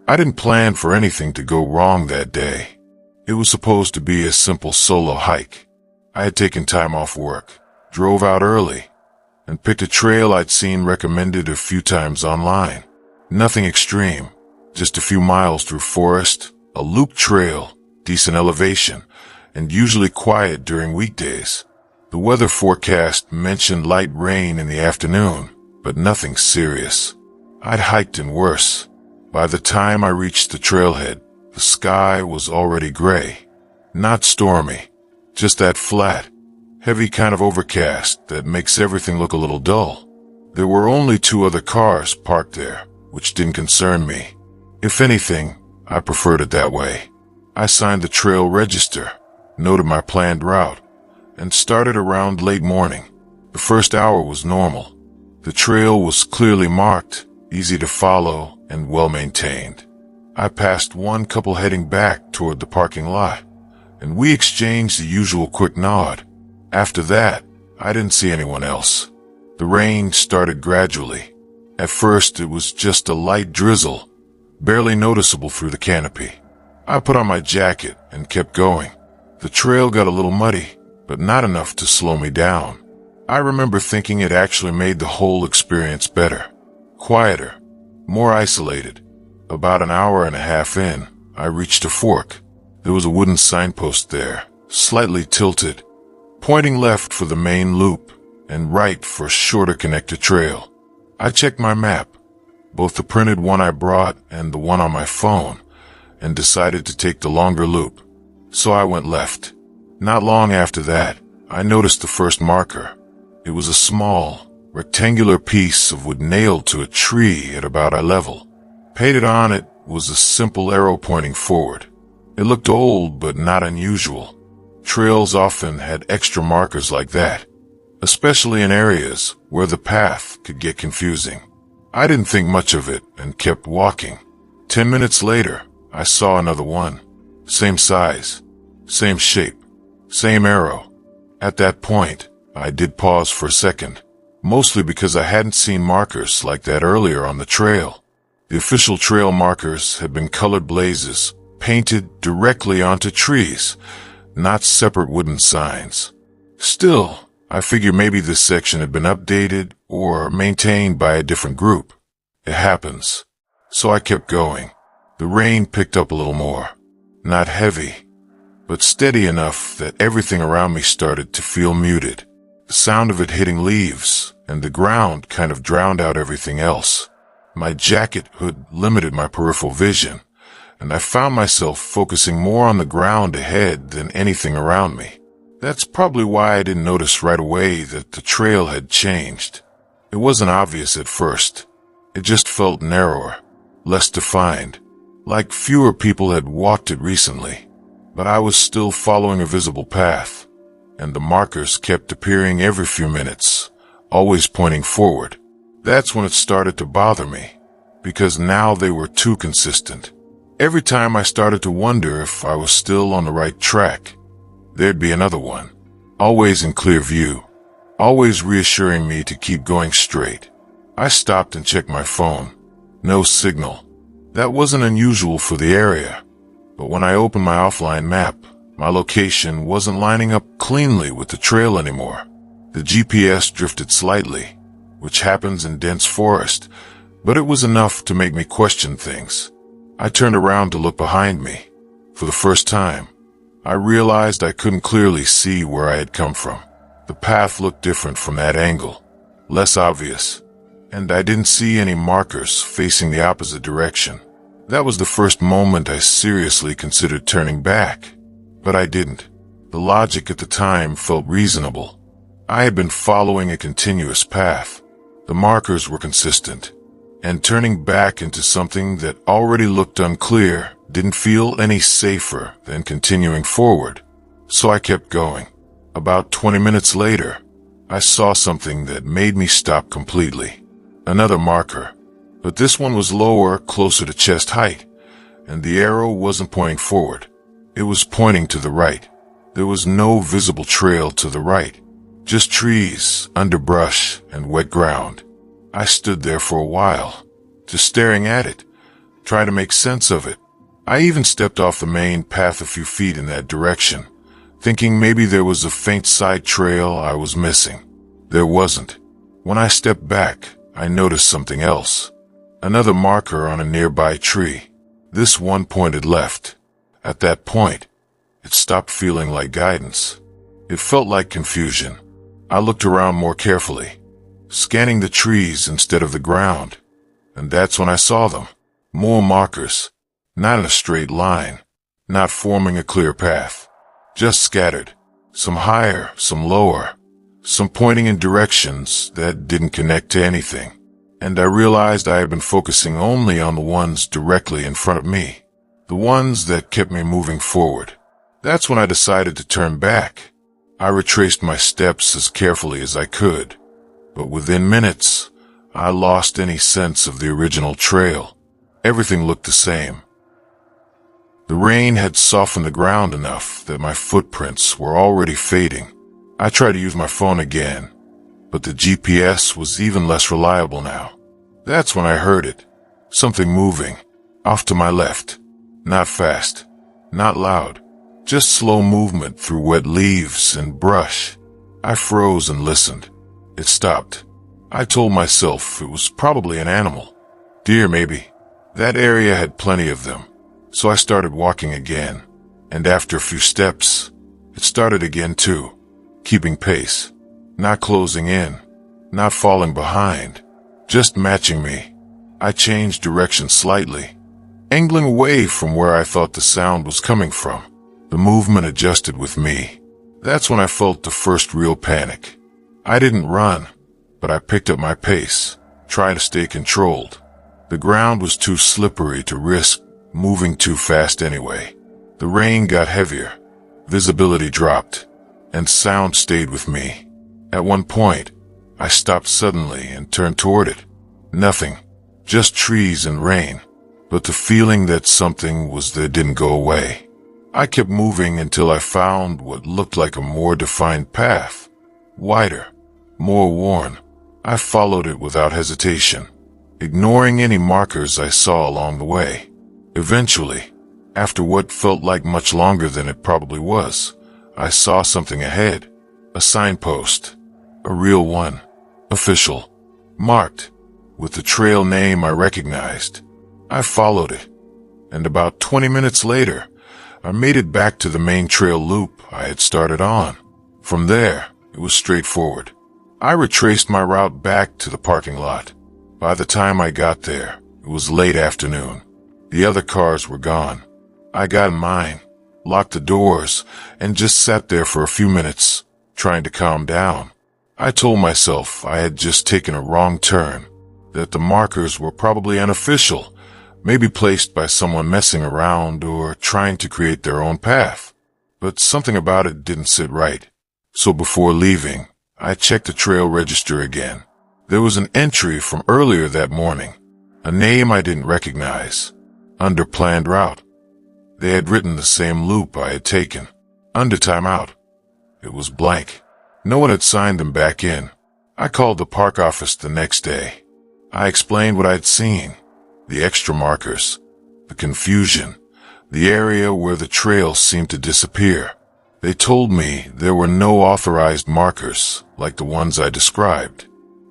I didn't plan for anything to go wrong that day. It was supposed to be a simple solo hike. I had taken time off work, drove out early, and picked a trail I'd seen recommended a few times online. Nothing extreme, just a few miles through forest, a loop trail, decent elevation, and usually quiet during weekdays. The weather forecast mentioned light rain in the afternoon, but nothing serious. I'd hiked in worse. By the time I reached the trailhead, the sky was already gray. Not stormy, just that flat, heavy kind of overcast that makes everything look a little dull. There were only 2 other cars parked there, which didn't concern me. If anything, I preferred it that way. I signed the trail register, noted my planned route, and started around late morning. The first hour was normal. The trail was clearly marked, easy to follow, and well-maintained. I passed one couple heading back toward the parking lot, and we exchanged the usual quick nod. After that, I didn't see anyone else. The rain started gradually. At first, it was just a light drizzle, barely noticeable through the canopy. I put on my jacket and kept going. The trail got a little muddy, but not enough to slow me down. I remember thinking it actually made the whole experience better. Quieter, more isolated. About an hour and a half in, I reached a fork. There was a wooden signpost there, slightly tilted, pointing left for the main loop and right for a shorter connected trail. I checked my map, both the printed one I brought and the one on my phone, and decided to take the longer loop. So I went left. Not long after that, I noticed the first marker. It was a small, rectangular piece of wood nailed to a tree at about eye level. Painted on it was a simple arrow pointing forward. It looked old, but not unusual. Trails often had extra markers like that, especially in areas where the path could get confusing. I didn't think much of it and kept walking. 10 minutes later, I saw another one. Same size, same shape, same arrow. At that point, I did pause for a second, mostly because I hadn't seen markers like that earlier on the trail. The official trail markers had been colored blazes, painted directly onto trees, not separate wooden signs. Still, I figured maybe this section had been updated or maintained by a different group. It happens. So I kept going. The rain picked up a little more. Not heavy, but steady enough that everything around me started to feel muted. The sound of it hitting leaves and the ground kind of drowned out everything else. My jacket hood limited my peripheral vision, and I found myself focusing more on the ground ahead than anything around me. That's probably why I didn't notice right away that the trail had changed. It wasn't obvious at first. It just felt narrower, less defined, like fewer people had walked it recently. But I was still following a visible path, and the markers kept appearing every few minutes, always pointing forward. That's when it started to bother me, because now they were too consistent. Every time I started to wonder if I was still on the right track, there'd be another one, always in clear view, always reassuring me to keep going straight. I stopped and checked my phone. No signal. That wasn't unusual for the area, but when I opened my offline map, my location wasn't lining up cleanly with the trail anymore. The GPS drifted slightly, which happens in dense forest, but it was enough to make me question things. I turned around to look behind me. For the first time, I realized I couldn't clearly see where I had come from. The path looked different from that angle, less obvious, and I didn't see any markers facing the opposite direction. That was the first moment I seriously considered turning back, but I didn't. The logic at the time felt reasonable. I had been following a continuous path. The markers were consistent, and turning back into something that already looked unclear didn't feel any safer than continuing forward. So I kept going. About 20 minutes later, I saw something that made me stop completely. Another marker, but this one was lower, closer to chest height, and the arrow wasn't pointing forward. It was pointing to the right. There was no visible trail to the right, just trees, underbrush, and wet ground. I stood there for a while, just staring at it, try to make sense of it. I even stepped off the main path a few feet in that direction, thinking maybe there was a faint side trail I was missing. There wasn't. When I stepped back, I noticed something else. Another marker on a nearby tree. This one pointed left. At that point, it stopped feeling like guidance. It felt like confusion. I looked around more carefully, scanning the trees instead of the ground, and that's when I saw them. More markers, not in a straight line, not forming a clear path, just scattered, some higher, some lower, some pointing in directions that didn't connect to anything. And I realized I had been focusing only on the ones directly in front of me, the ones that kept me moving forward. That's when I decided to turn back. I retraced my steps as carefully as I could, but within minutes, I lost any sense of the original trail. Everything looked the same. The rain had softened the ground enough that my footprints were already fading. I tried to use my phone again, but the GPS was even less reliable now. That's when I heard it. Something moving, off to my left. Not fast, not loud, just slow movement through wet leaves and brush. I froze and listened. It stopped. I told myself it was probably an animal. Deer, maybe. That area had plenty of them. So I started walking again. And after a few steps, it started again too. Keeping pace. Not closing in. Not falling behind. Just matching me. I changed direction slightly, angling away from where I thought the sound was coming from. The movement adjusted with me. That's when I felt the first real panic. I didn't run, but I picked up my pace, trying to stay controlled. The ground was too slippery to risk moving too fast anyway. The rain got heavier, visibility dropped, and sound stayed with me. At one point, I stopped suddenly and turned toward it. Nothing, just trees and rain, but the feeling that something was there didn't go away. I kept moving until I found what looked like a more defined path. Wider, more worn. I followed it without hesitation, ignoring any markers I saw along the way. Eventually, after what felt like much longer than it probably was, I saw something ahead. A signpost. A real one. Official. Marked. With the trail name I recognized. I followed it. And about 20 minutes later, I made it back to the main trail loop I had started on. From there, it was straightforward. I retraced my route back to the parking lot. By the time I got there, it was late afternoon. The other cars were gone. I got in mine, locked the doors, and just sat there for a few minutes, trying to calm down. I told myself I had just taken a wrong turn, that the markers were probably unofficial, maybe placed by someone messing around or trying to create their own path. But something about it didn't sit right. So before leaving, I checked the trail register again. There was an entry from earlier that morning, a name I didn't recognize, under planned route. They had written the same loop I had taken, under timeout. It was blank. No one had signed them back in. I called the park office the next day. I explained what I'd seen. The extra markers, the confusion, the area where the trail seemed to disappear. They told me there were no authorized markers like the ones I described.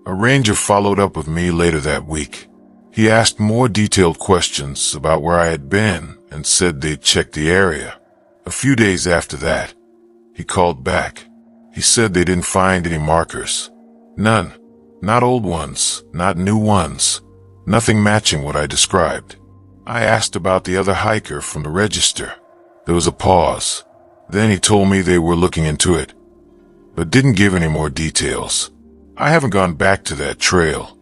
A ranger followed up with me later that week. He asked more detailed questions about where I had been and said they'd checked the area. A few days after that, he called back. He said they didn't find any markers. None. Not old ones, not new ones. Nothing matching what I described. I asked about the other hiker from the register. There was a pause. Then he told me they were looking into it, but didn't give any more details. I haven't gone back to that trail.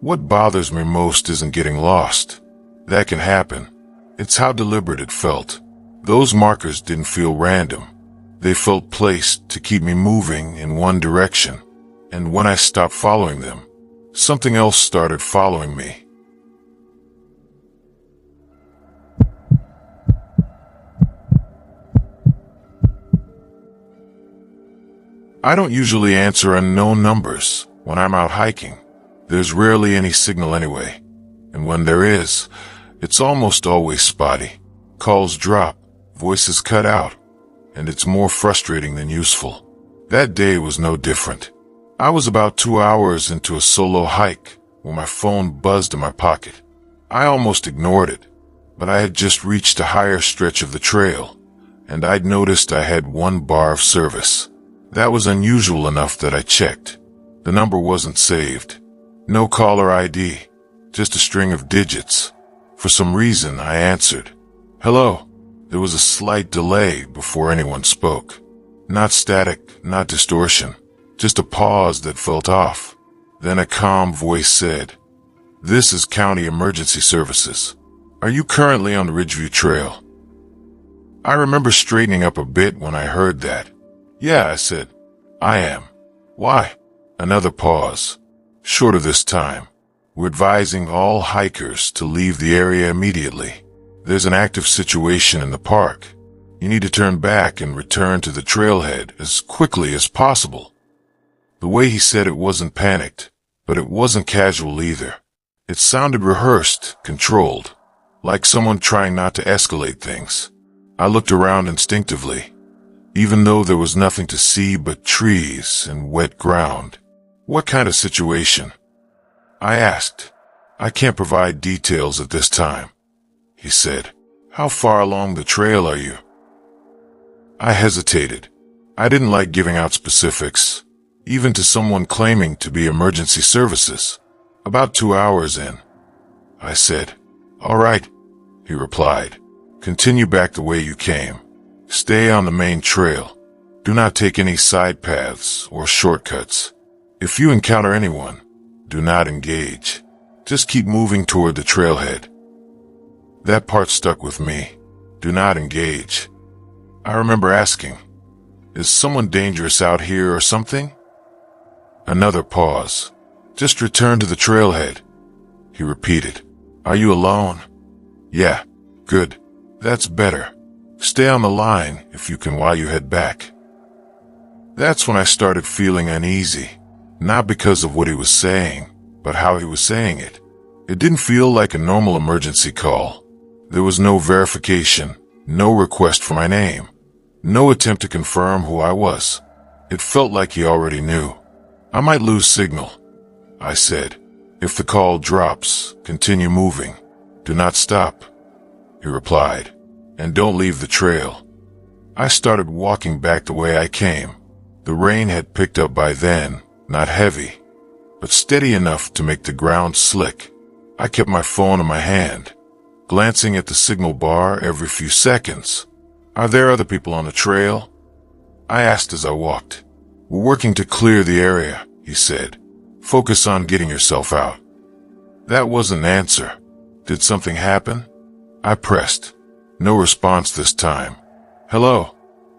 What bothers me most isn't getting lost. That can happen. It's how deliberate it felt. Those markers didn't feel random. They felt placed to keep me moving in one direction. And when I stopped following them, something else started following me. I don't usually answer unknown numbers when I'm out hiking. There's rarely any signal anyway. And when there is, It's almost always spotty. Calls drop, voices cut out, and it's more frustrating than useful. That day was no different. I was about 2 hours into a solo hike when my phone buzzed in my pocket. I almost ignored it, but I had just reached a higher stretch of the trail, and I'd noticed I had 1 bar of service. That was unusual enough that I checked. The number wasn't saved. No caller ID, just a string of digits. For some reason, I answered. "Hello." There was a slight delay before anyone spoke. Not static, not distortion, just a pause that felt off. Then a calm voice said, "This is County Emergency Services. Are you currently on the Ridgeview Trail?" I remember straightening up a bit when I heard that. "Yeah," I said. "I am." "Why?" Another pause. "Shorter this time. We're advising all hikers to leave the area immediately. There's an active situation in the park. You need to turn back and return to the trailhead as quickly as possible." The way he said it wasn't panicked, but it wasn't casual either. It sounded rehearsed, controlled, like someone trying not to escalate things. I looked around instinctively, even though there was nothing to see but trees and wet ground. "What kind of situation?" I asked. "I can't provide details at this time," he said. "How far along the trail are you?" I hesitated. I didn't like giving out specifics, even to someone claiming to be emergency services. "About 2 hours in," I said. "All right," he replied. "Continue back the way you came. Stay on the main trail. Do not take any side paths or shortcuts. If you encounter anyone, do not engage. Just keep moving toward the trailhead." That part stuck with me. Do not engage. I remember asking, "Is someone dangerous out here or something?" Another pause. "Just return to the trailhead," he repeated. "Are you alone?" "Yeah." "Good. That's better. Stay on the line if you can while you head back." That's when I started feeling uneasy, not because of what he was saying, but how he was saying it. It didn't feel like a normal emergency call. There was no verification, no request for my name, no attempt to confirm who I was. It felt like he already knew. "I might lose signal," I said. "If the call drops, continue moving. Do not stop," he replied. "And don't leave the trail." I started walking back the way I came. The rain had picked up by then, not heavy, but steady enough to make the ground slick. I kept my phone in my hand, glancing at the signal bar every few seconds. "Are there other people on the trail?" I asked as I walked. "We're working to clear the area," he said. "Focus on getting yourself out." That wasn't an answer. Did something happen? I pressed. No response this time. "Hello,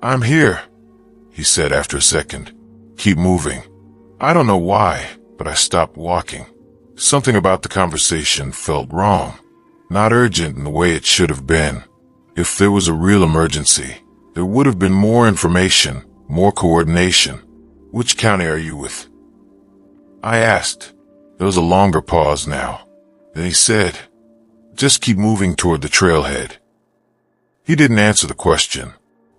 I'm here," he said after a second. "Keep moving." I don't know why, but I stopped walking. Something about the conversation felt wrong, not urgent in the way it should have been. If there was a real emergency, there would have been more information, more coordination. "Which county are you with?" I asked. There was a longer pause now. Then he said, "Just keep moving toward the trailhead." He didn't answer the question.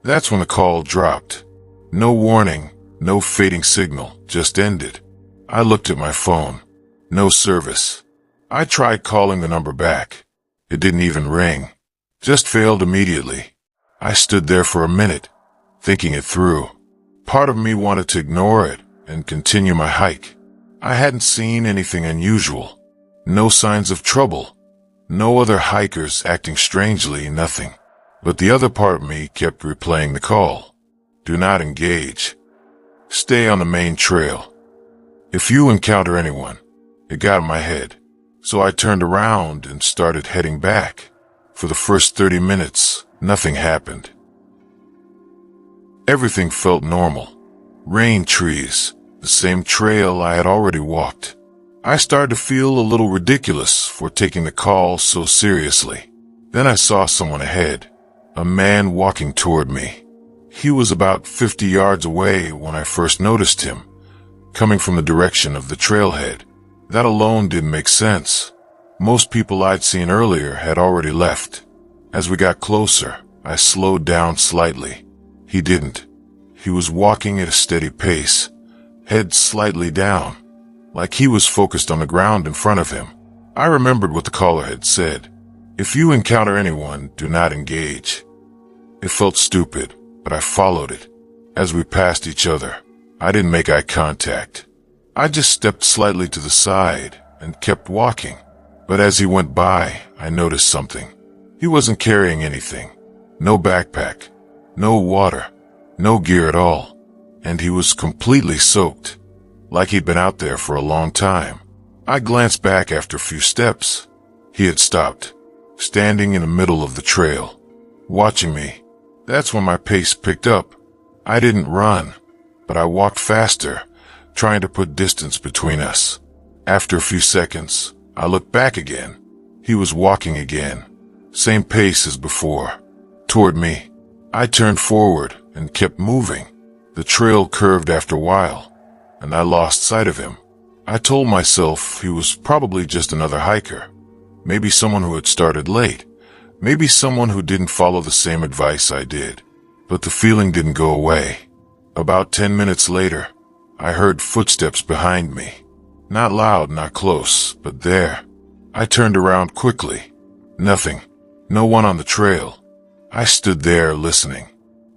That's when the call dropped. No warning, no fading signal, just ended. I looked at my phone. No service. I tried calling the number back. It didn't even ring. Just failed immediately. I stood there for a minute, thinking it through. Part of me wanted to ignore it and continue my hike. I hadn't seen anything unusual. No signs of trouble. No other hikers acting strangely, nothing. But the other part of me kept replaying the call. Do not engage. Stay on the main trail. If you encounter anyone, it got in my head. So I turned around and started heading back. For the first 30 minutes, nothing happened. Everything felt normal. Rain trees, the same trail I had already walked. I started to feel a little ridiculous for taking the call so seriously. Then I saw someone ahead, a man walking toward me. He was about 50 yards away when I first noticed him, coming from the direction of the trailhead. That alone didn't make sense. Most people I'd seen earlier had already left. As we got closer, I slowed down slightly. He didn't. He was walking at a steady pace, head slightly down, like he was focused on the ground in front of him. I remembered what the caller had said. If you encounter anyone, do not engage. It felt stupid, but I followed it. As we passed each other, I didn't make eye contact. I just stepped slightly to the side and kept walking. But as he went by, I noticed something. He wasn't carrying anything. No backpack, no water, no gear at all. And he was completely soaked, like he'd been out there for a long time. I glanced back after a few steps. He had stopped, standing in the middle of the trail, watching me. That's when my pace picked up. I didn't run, but I walked faster, trying to put distance between us. After a few seconds, I looked back again. He was walking again, same pace as before, toward me. I turned forward and kept moving. The trail curved after a while, and I lost sight of him. I told myself he was probably just another hiker. Maybe someone who had started late. Maybe someone who didn't follow the same advice I did. But the feeling didn't go away. About 10 minutes later, I heard footsteps behind me. Not loud, not close, but there. I turned around quickly. Nothing. No one on the trail. I stood there listening.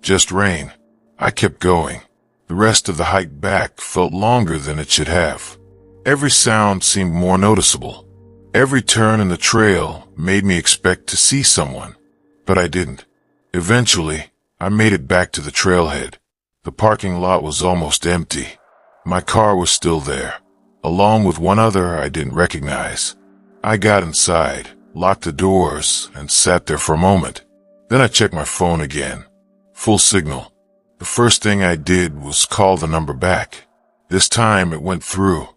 Just rain. I kept going. The rest of the hike back felt longer than it should have. Every sound seemed more noticeable. Every turn in the trail made me expect to see someone, but I didn't. Eventually, I made it back to the trailhead. The parking lot was almost empty. My car was still there, along with one other I didn't recognize. I got inside, locked the doors, and sat there for a moment. Then I checked my phone again. Full signal. The first thing I did was call the number back. This time it went through.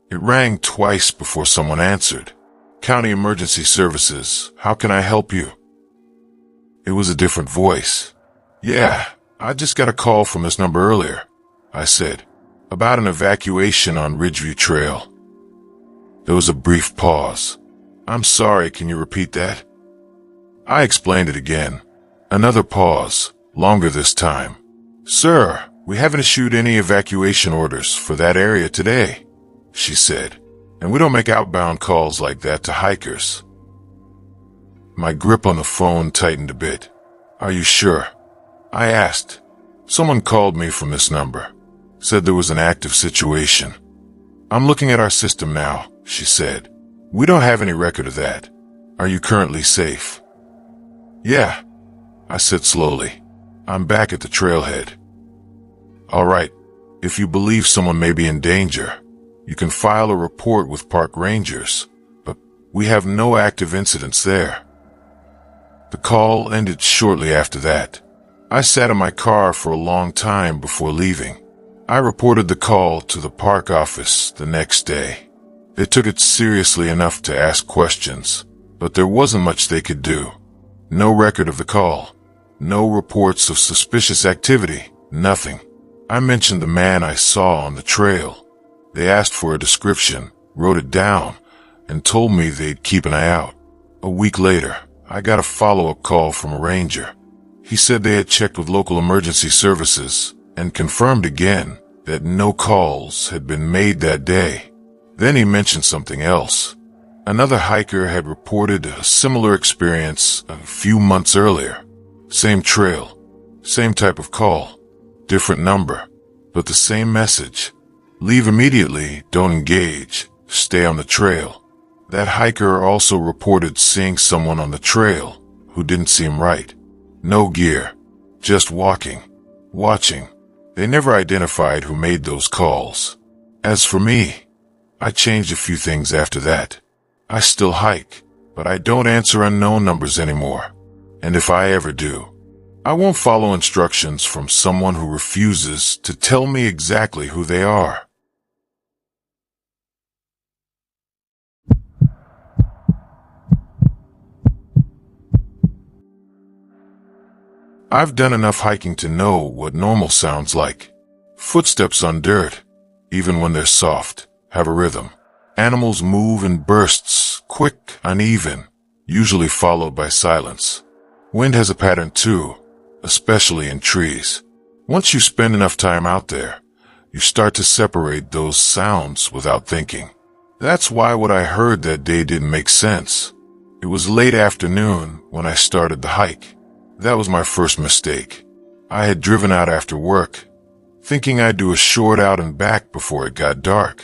It rang twice before someone answered. County Emergency Services, how can I help you? It was a different voice. Yeah, I just got a call from this number earlier, I said, about an evacuation on Ridgeview Trail. There was a brief pause. I'm sorry, can you repeat that? I explained it again. Another pause, longer this time. Sir, we haven't issued any evacuation orders for that area today, she said, and we don't make outbound calls like that to hikers. My grip on the phone tightened a bit. Are you sure? I asked. Someone called me from this number. Said there was an active situation. I'm looking at our system now, she said. We don't have any record of that. Are you currently safe? Yeah, I said slowly. I'm back at the trailhead. All right, if you believe someone may be in danger, you can file a report with park rangers, but we have no active incidents there. The call ended shortly after that. I sat in my car for a long time before leaving. I reported the call to the park office the next day. They took it seriously enough to ask questions, but there wasn't much they could do. No record of the call. No reports of suspicious activity. Nothing. I mentioned the man I saw on the trail. They asked for a description, wrote it down, and told me they'd keep an eye out. A week later, I got a follow-up call from a ranger. He said they had checked with local emergency services and confirmed again that no calls had been made that day. Then he mentioned something else. Another hiker had reported a similar experience a few months earlier. Same trail, same type of call, different number, but the same message. Leave immediately, don't engage, stay on the trail. That hiker also reported seeing someone on the trail who didn't seem right. No gear, just walking, watching. They never identified who made those calls. As for me, I changed a few things after that. I still hike, but I don't answer unknown numbers anymore. And if I ever do, I won't follow instructions from someone who refuses to tell me exactly who they are. I've done enough hiking to know what normal sounds like. Footsteps on dirt, even when they're soft, have a rhythm. Animals move in bursts, quick, uneven, usually followed by silence. Wind has a pattern too, especially in trees. Once you spend enough time out there, you start to separate those sounds without thinking. That's why what I heard that day didn't make sense. It was late afternoon when I started the hike. That was my first mistake. I had driven out after work, thinking I'd do a short out and back before it got dark.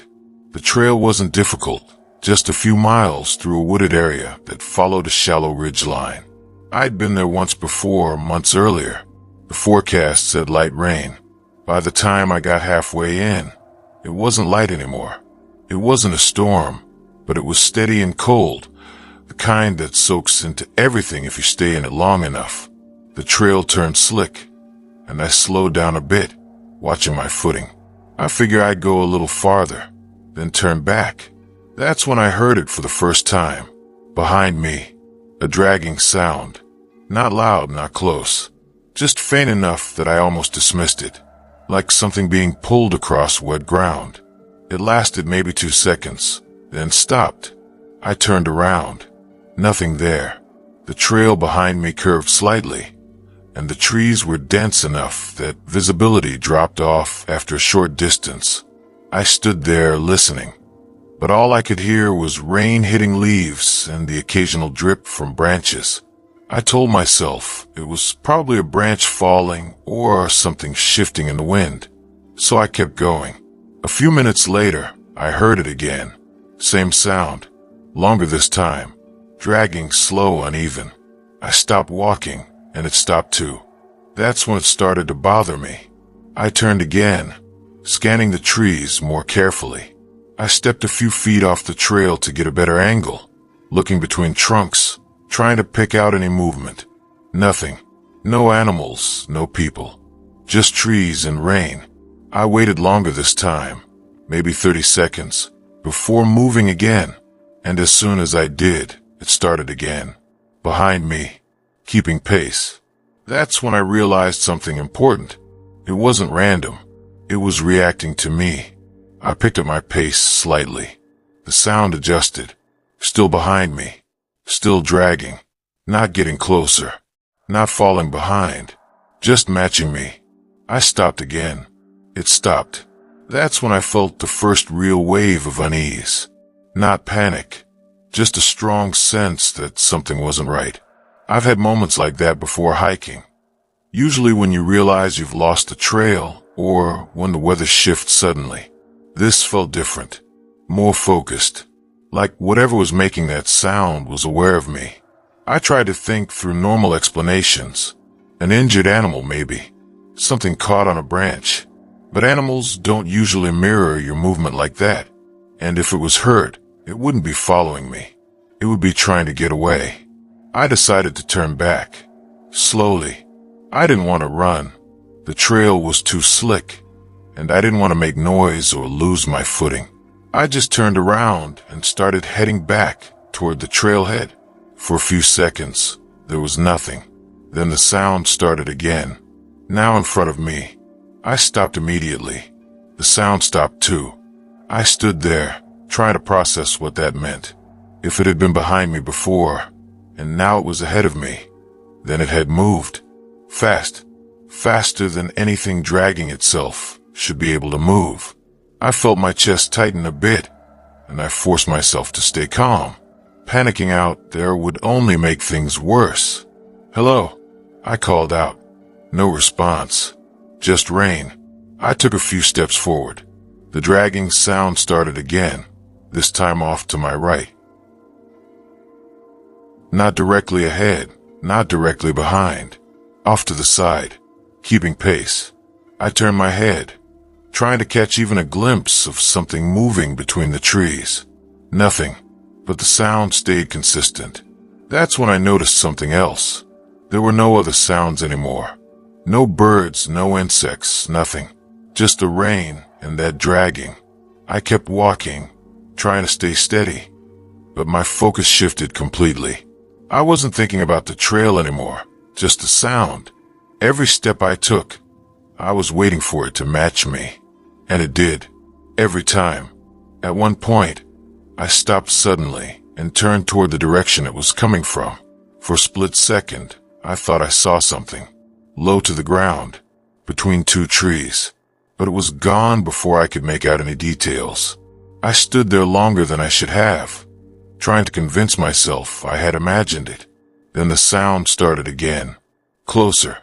The trail wasn't difficult, just a few miles through a wooded area that followed a shallow ridge line. I'd been there once before, months earlier. The forecast said light rain. By the time I got halfway in, it wasn't light anymore. It wasn't a storm, but it was steady and cold, the kind that soaks into everything if you stay in it long enough. The trail turned slick, and I slowed down a bit, watching my footing. I figured I'd go a little farther, then turn back. That's when I heard it for the first time. Behind me, a dragging sound. Not loud, not close. Just faint enough that I almost dismissed it, like something being pulled across wet ground. It lasted maybe 2 seconds, then stopped. I turned around. Nothing there. The trail behind me curved slightly, and the trees were dense enough that visibility dropped off after a short distance. I stood there listening, but all I could hear was rain hitting leaves and the occasional drip from branches. I told myself it was probably a branch falling or something shifting in the wind, so I kept going. A few minutes later, I heard it again. Same sound, longer this time, dragging slow, uneven. I stopped walking, and it stopped too. That's when it started to bother me. I turned again, scanning the trees more carefully. I stepped a few feet off the trail to get a better angle, looking between trunks, trying to pick out any movement. Nothing. No animals, no people. Just trees and rain. I waited longer this time, maybe 30 seconds, before moving again. And as soon as I did, it started again. Behind me, keeping pace. That's when I realized something important. It wasn't random. It was reacting to me. I picked up my pace slightly. The sound adjusted. Still behind me. Still dragging. Not getting closer. Not falling behind. Just matching me. I stopped again. It stopped. That's when I felt the first real wave of unease. Not panic. Just a strong sense that something wasn't right. I've had moments like that before hiking. Usually when you realize you've lost the trail, or when the weather shifts suddenly. This felt different. More focused. Like whatever was making that sound was aware of me. I tried to think through normal explanations. An injured animal, maybe. Something caught on a branch. But animals don't usually mirror your movement like that. And if it was hurt, it wouldn't be following me. It would be trying to get away. I decided to turn back. Slowly. I didn't want to run. The trail was too slick, and I didn't want to make noise or lose my footing. I just turned around and started heading back toward the trailhead. For a few seconds, there was nothing. Then the sound started again. Now in front of me. I stopped immediately. The sound stopped too. I stood there, trying to process what that meant. If it had been behind me before, and now it was ahead of me, then it had moved. Fast. Faster than anything dragging itself should be able to move. I felt my chest tighten a bit, and I forced myself to stay calm. Panicking out there would only make things worse. "Hello," I called out. No response. Just rain. I took a few steps forward. The dragging sound started again, this time off to my right. Not directly ahead, not directly behind. Off to the side, keeping pace. I turned my head, trying to catch even a glimpse of something moving between the trees. Nothing, but the sound stayed consistent. That's when I noticed something else. There were no other sounds anymore. No birds, no insects, nothing. Just the rain and that dragging. I kept walking, trying to stay steady, but my focus shifted completely. I wasn't thinking about the trail anymore, just the sound. Every step I took, I was waiting for it to match me. And it did. Every time. At one point, I stopped suddenly and turned toward the direction it was coming from. For a split second, I thought I saw something, low to the ground, between two trees, but it was gone before I could make out any details. I stood there longer than I should have, trying to convince myself I had imagined it. Then the sound started again, closer,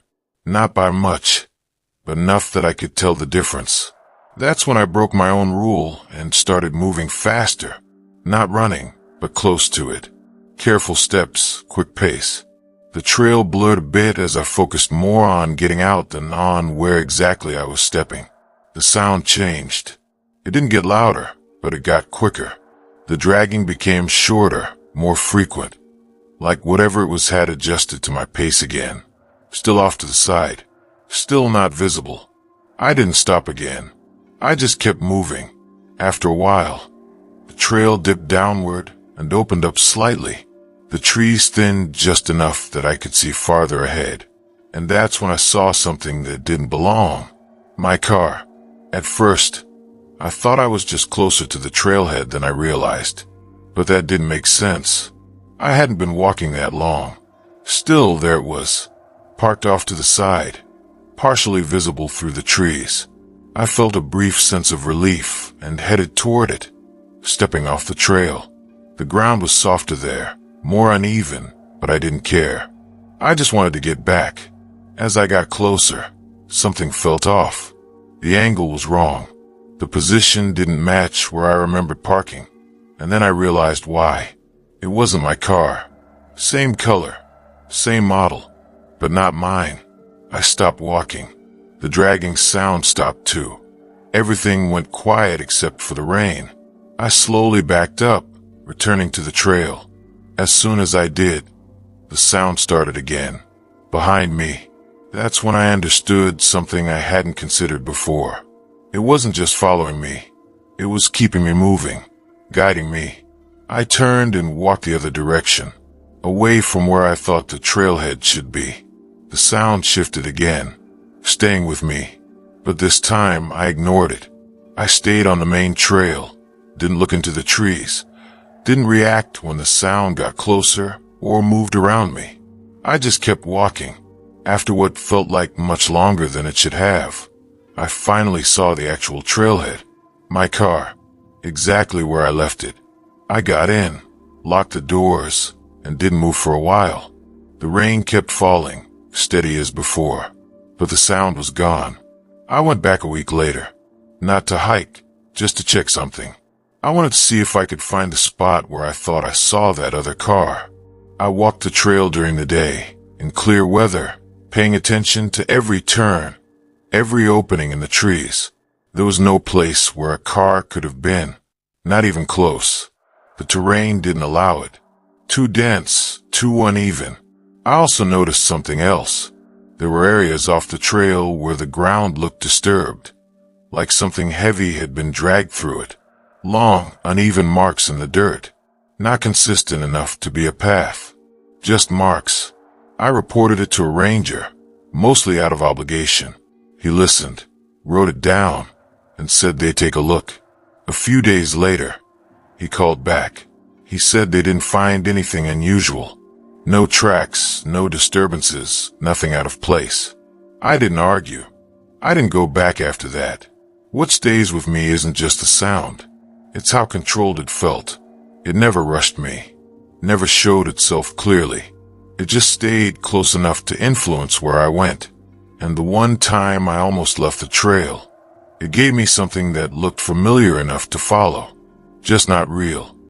not by much, but enough that I could tell the difference. That's when I broke my own rule and started moving faster, not running, but close to it. Careful steps, quick pace. The trail blurred a bit as I focused more on getting out than on where exactly I was stepping. The sound changed. It didn't get louder, but it got quicker. The dragging became shorter, more frequent, like whatever it was had adjusted to my pace again. Still off to the side, still not visible. I didn't stop again. I just kept moving. After a while, the trail dipped downward and opened up slightly. The trees thinned just enough that I could see farther ahead. And that's when I saw something that didn't belong. My car. At first, I thought I was just closer to the trailhead than I realized. But that didn't make sense. I hadn't been walking that long. Still, there it was, parked off to the side, partially visible through the trees. I felt a brief sense of relief and headed toward it, stepping off the trail. The ground was softer there, more uneven, but I didn't care. I just wanted to get back. As I got closer, something felt off. The angle was wrong. The position didn't match where I remembered parking. And then I realized why. It wasn't my car. Same color, same model, but not mine. I stopped walking. The dragging sound stopped too. Everything went quiet except for the rain. I slowly backed up, returning to the trail. As soon as I did, the sound started again, behind me. That's when I understood something I hadn't considered before. It wasn't just following me. It was keeping me moving, guiding me. I turned and walked the other direction, away from where I thought the trailhead should be. The sound shifted again, staying with me, but this time I ignored it. I stayed on the main trail, didn't look into the trees, didn't react when the sound got closer or moved around me. I just kept walking. After what felt like much longer than it should have, I finally saw the actual trailhead. My car, exactly where I left it. I got in, locked the doors, and didn't move for a while. The rain kept falling, steady as before, but the sound was gone. I went back a week later, not to hike, just to check something. I wanted to see if I could find the spot where I thought I saw that other car. I walked the trail during the day, in clear weather, paying attention to every turn, every opening in the trees. There was no place where a car could have been, not even close. The terrain didn't allow it. Too dense, too uneven. I also noticed something else. There were areas off the trail where the ground looked disturbed, like something heavy had been dragged through it. Long, uneven marks in the dirt, not consistent enough to be a path. Just marks. I reported it to a ranger, mostly out of obligation. He listened, wrote it down, and said they'd take a look. A few days later, he called back. He said they didn't find anything unusual. No tracks, no disturbances, nothing out of place. I didn't argue. I didn't go back after that. What stays with me isn't just the sound. It's how controlled it felt. It never rushed me, never showed itself clearly. It just stayed close enough to influence where I went. And the one time I almost left the trail, it gave me something that looked familiar enough to follow. Just not real.